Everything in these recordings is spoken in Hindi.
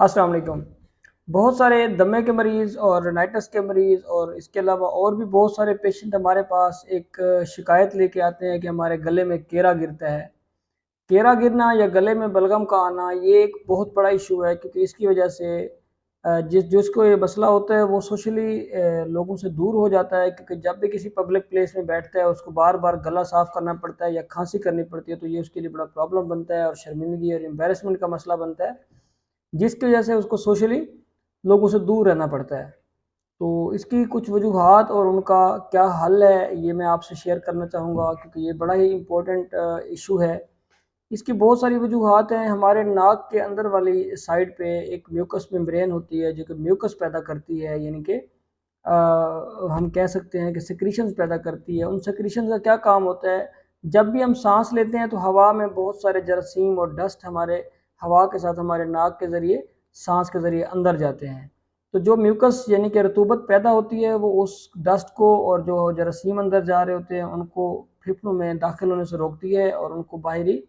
अस्सलाम वालेकुम। बहुत सारे दमे के मरीज़ और राइनइटिस के मरीज़ और इसके अलावा और भी बहुत सारे पेशेंट हमारे पास एक शिकायत लेके आते हैं कि हमारे गले में केरा गिरता है। केरा गिरना या गले में बलगम का आना ये एक बहुत बड़ा इशू है, क्योंकि इसकी वजह से जिसको ये मसला होता है वो सोशली लोगों से दूर हो जाता है, क्योंकि जब भी किसी पब्लिक प्लेस में बैठता है उसको बार बार गला साफ़ करना पड़ता है या खांसी करनी पड़ती है, तो ये उसके लिए बड़ा प्रॉब्लम बनता है और शर्मिंदगी और एम्बेरसमेंट का मसला बनता है, जिसकी वजह से उसको सोशली लोगों से दूर रहना पड़ता है। तो इसकी कुछ वजूहात और उनका क्या हल है, ये मैं आपसे शेयर करना चाहूँगा, क्योंकि ये बड़ा ही इम्पोर्टेंट इशू है। इसकी बहुत सारी वजूहात हैं। हमारे नाक के अंदर वाली साइड पे एक म्यूकस मेम्ब्रेन होती है जो कि म्यूकस पैदा करती है, यानी कि हम कह सकते हैं कि सिक्रीशंस पैदा करती है। उन सिक्रीशंस का क्या काम होता है, जब भी हम सांस लेते हैं तो हवा में बहुत सारे जरासीम और डस्ट हमारे हवा के साथ हमारे नाक के ज़रिए सांस के ज़रिए अंदर जाते हैं। तो जो म्यूकस यानी कि रतूबत पैदा होती है वो उस डस्ट को और जो जरासीम अंदर जा रहे होते हैं उनको फेफड़ों में दाखिल होने से रोकती है और उनको बाहरी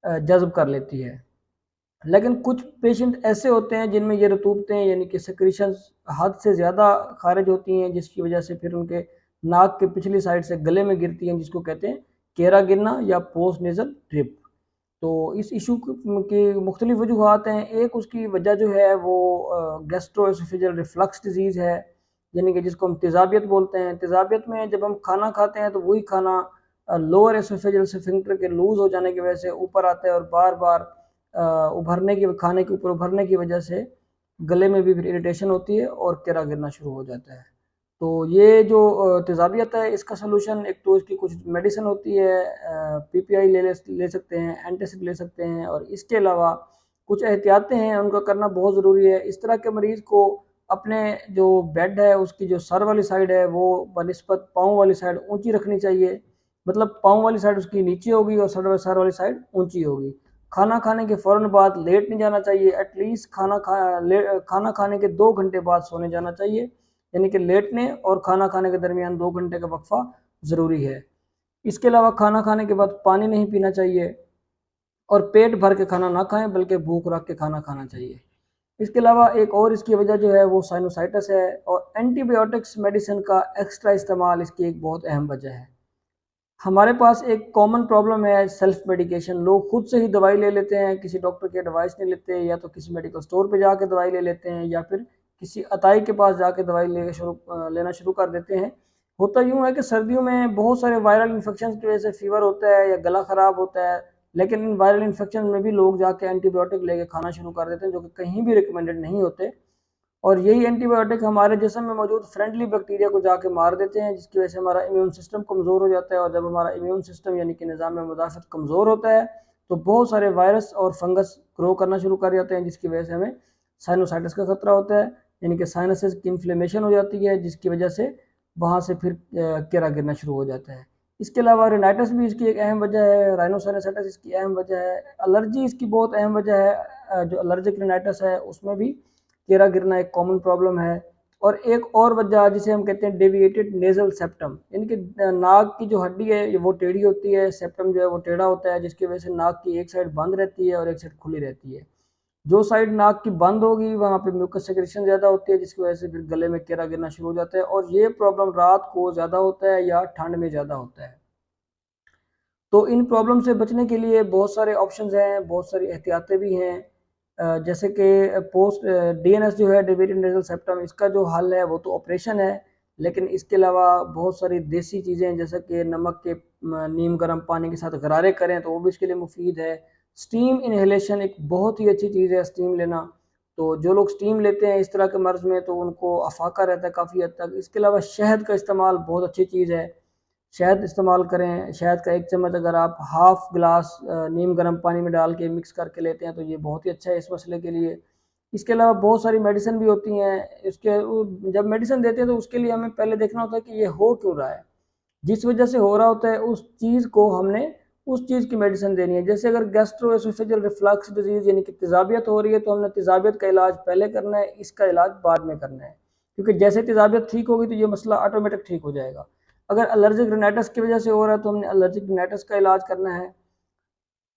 जज़्ब कर लेती है। लेकिन कुछ पेशेंट ऐसे होते हैं जिनमें ये रतूबतें यानी कि सिक्रीशंस हद से ज़्यादा खारिज होती हैं, जिसकी वजह से फिर उनके नाक के पिछली साइड से गले में गिरती हैं, जिसको कहते हैं केरा गिरना या पोस्ट नेज़ल ड्रिप। तो इस इशू की मुख्तलिफ वजूहात हैं। एक उसकी वजह जो है वो गैस्ट्रोएसोफेजियल रिफ्लक्स डिजीज़ है, यानी कि जिसको हम तेज़ाबियत बोलते हैं। तेज़ाबियत में जब हम खाना खाते हैं तो वही खाना लोअर एसोफेजियल स्फिंक्टर के लूज़ हो जाने की वजह से ऊपर आता है और बार बार उभरने की खाने के ऊपर उभरने की वजह से गले में भी फिर इरिटेशन होती है और केरा गिरना शुरू हो जाता है। तो ये जो तेज़ाबियत है इसका सलूशन एक तो इसकी कुछ मेडिसिन होती है, पीपीआई ले सकते हैं, एंटासिड ले सकते हैं, और इसके अलावा कुछ एहतियातें हैं उनका करना बहुत ज़रूरी है। इस तरह के मरीज़ को अपने जो बेड है उसकी जो सर वाली साइड है वो बनिस्बत पाँव वाली साइड ऊंची रखनी चाहिए। मतलब पाँव वाली साइड उसकी नीचे होगी और सर वाली साइड ऊंची होगी। खाना खाने के फ़ौरन बाद लेट नहीं जाना चाहिए। एटलीस्ट खाना खाने के 2 घंटे बाद सोने जाना चाहिए, यानी कि लेटने और खाना खाने के दरमियान 2 घंटे का वक्फा ज़रूरी है। इसके अलावा खाना खाने के बाद पानी नहीं पीना चाहिए और पेट भर के खाना ना खाएं, बल्कि भूख रख के खाना खाना चाहिए। इसके अलावा एक और इसकी वजह जो है वो साइनोसाइटिस है, और एंटीबायोटिक्स मेडिसिन का एक्स्ट्रा इस्तेमाल इसकी एक बहुत अहम वजह है। हमारे पास एक कॉमन प्रॉब्लम है सेल्फ मेडिकेशन। लोग खुद से ही दवाई ले लेते हैं, किसी डॉक्टर की एडवाइस नहीं लेते, या तो किसी मेडिकल स्टोर पे जाके दवाई ले लेते हैं या फिर किसी अताई के पास जाके दवाई लेना शुरू कर देते हैं। होता यूँ है कि सर्दियों में बहुत सारे वायरल इन्फेक्शन की वजह से फीवर होता है या गला ख़राब होता है, लेकिन इन वायरल इन्फेक्शन में भी लोग जाके एंटीबायोटिक लेके खाना शुरू कर देते हैं, जो कि कहीं भी रिकमेंडेड नहीं होते। और यही एंटीबायोटिक हमारे जिस्म में मौजूद फ्रेंडली बैक्टीरिया को जाके मार देते हैं, जिसकी वजह से हमारा इम्यून सिस्टम कमज़ोर हो जाता है, और जब हमारा इम्यून सिस्टम यानी कि निज़ाम मुदाफ़त कमज़ोर होता है तो बहुत सारे वायरस और फंगस ग्रो करना शुरू कर जाते हैं, जिसकी वजह से हमें साइनोसाइटिस का खतरा होता है, यानी कि साइनसेस की इन्फ्लेमेशन हो जाती है, जिसकी वजह से वहाँ से फिर केरा गिरना शुरू हो जाता है। इसके अलावा राइनाइटिस भी इसकी एक अहम वजह है, राइनोसाइनोसाइटिस इसकी अहम वजह है, एलर्जी इसकी बहुत अहम वजह है। जो एलर्जिक राइनाइटिस है उसमें भी केरा गिरना एक कॉमन प्रॉब्लम है। और एक और वजह जिसे हम कहते हैं डेविएटेड नेजल सेप्टम, यानी कि नाक की जो हड्डी है वो टेढ़ी होती है, सेप्टम जो है वो टेढ़ा होता है, जिसकी वजह से नाक की एक साइड बंद रहती है और एक साइड खुली रहती है। जो साइड नाक की बंद होगी वहाँ पे म्यूकस सेक्रेशन ज़्यादा होती है, जिसकी वजह से फिर गले में केरा गिरना शुरू हो जाता है, और ये प्रॉब्लम रात को ज़्यादा होता है या ठंड में ज़्यादा होता है। तो इन प्रॉब्लम से बचने के लिए बहुत सारे ऑप्शंस हैं, बहुत सारी एहतियातें भी हैं। जैसे कि पोस्ट डीएनएस जो है डेविएटेड नेज़ल सेप्टम, इसका जो हल है वो तो ऑपरेशन है, लेकिन इसके अलावा बहुत सारी देसी चीज़ें हैं, जैसे कि नमक के नीम गर्म पानी के साथ गरारे करें तो वो भी इसके लिए मुफीद है। स्टीम इन्हेलेशन एक बहुत ही अच्छी चीज़ है, स्टीम लेना। तो जो लोग स्टीम लेते हैं इस तरह के मर्ज़ में तो उनको अफाका रहता है काफ़ी हद तक। इसके अलावा शहद का इस्तेमाल बहुत अच्छी चीज़ है, शहद इस्तेमाल करें। शहद का 1 चम्मच अगर आप हाफ़ गिलास नीम गर्म पानी में डाल के मिक्स करके लेते हैं तो ये बहुत ही अच्छा है इस मसले के लिए। इसके अलावा बहुत सारी मेडिसिन भी होती हैं। जब मेडिसिन देते हैं तो उसके लिए हमें पहले देखना होता है कि ये हो क्यों रहा है। जिस वजह से हो रहा होता है उस चीज़ को हमने उस चीज़ की मेडिसिन देनी है। जैसे अगर गैस्ट्रोएसोफेजियल रिफ्लक्स डिजीज़ यानी कि तेज़ाबियत हो रही है तो हमने तेज़ाबियत का इलाज पहले करना है, इसका इलाज बाद में करना है, क्योंकि जैसे तेज़ाबियत ठीक होगी तो ये मसला ऑटोमेटिक ठीक हो जाएगा। अगर एलर्जिक रिनाइटिस की वजह से हो रहा है तो हमने एलर्जिक रिनाइटिस का इलाज करना है।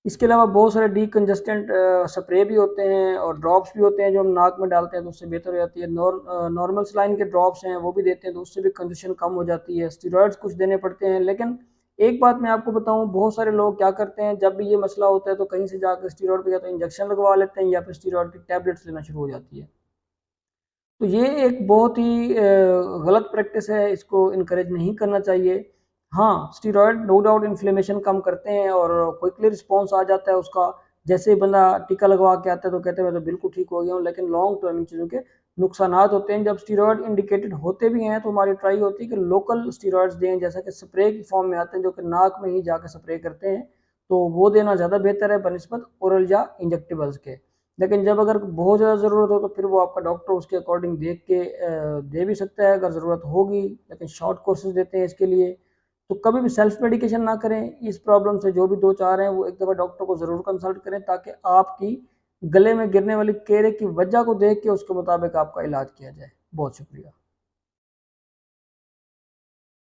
इसके अलावा बहुत सारे डीकंजेस्टेंट स्प्रे भी होते हैं और ड्रॉप्स भी होते हैं जो हम नाक में डालते हैं तो उससे बेहतर हो जाती है। नॉर्मल सलाइन के ड्रॉप्स हैं वो भी देते हैं तो उससे भी कंजेशन कम हो जाती है। स्टेरॉइड्स कुछ देने पड़ते हैं, लेकिन एक बात मैं आपको बताऊं, बहुत सारे लोग क्या करते हैं जब भी ये मसला होता है तो कहीं से जाकर स्टेरॉइड पे या तो इंजेक्शन लगवा लेते हैं या फिर स्टेरॉइड की टैबलेट्स लेना शुरू हो जाती है। तो ये एक बहुत ही गलत प्रैक्टिस है, इसको इनकरेज नहीं करना चाहिए। हाँ, स्टेरॉयड नो डाउट इन्फ्लेमेशन कम करते हैं और क्विकली रिस्पॉन्स आ जाता है उसका। जैसे ही बंदा टीका लगवा के आता है तो कहते हैं मैं तो बिल्कुल ठीक हो गया हूँ, लेकिन लॉन्ग टर्म इन चीज़ों के नुकसानात होते हैं। जब स्टेरॉयड इंडिकेटेड होते भी हैं तो हमारी ट्राई होती है कि लोकल स्टेरॉयड्स दें, जैसा कि स्प्रे की फॉर्म में आते हैं जो कि नाक में ही जाकर स्प्रे करते हैं, तो वो देना ज़्यादा बेहतर है बनिस्बत ओरल या इंजेक्टेबल्स के। लेकिन जब अगर बहुत ज़्यादा ज़रूरत हो तो फिर वो आपका डॉक्टर उसके अकॉर्डिंग देख के दे भी सकता है अगर ज़रूरत होगी, लेकिन शॉर्ट कोर्सेज देते हैं इसके लिए। तो कभी भी सेल्फ मेडिकेशन ना करें। इस प्रॉब्लम से जो भी दो चार हैं वो एक दफ़ा डॉक्टर को ज़रूर कंसल्ट करें ताकि आपकी गले में गिरने वाली केरे की वजह को देख के उसके मुताबिक आपका इलाज किया जाए। बहुत शुक्रिया।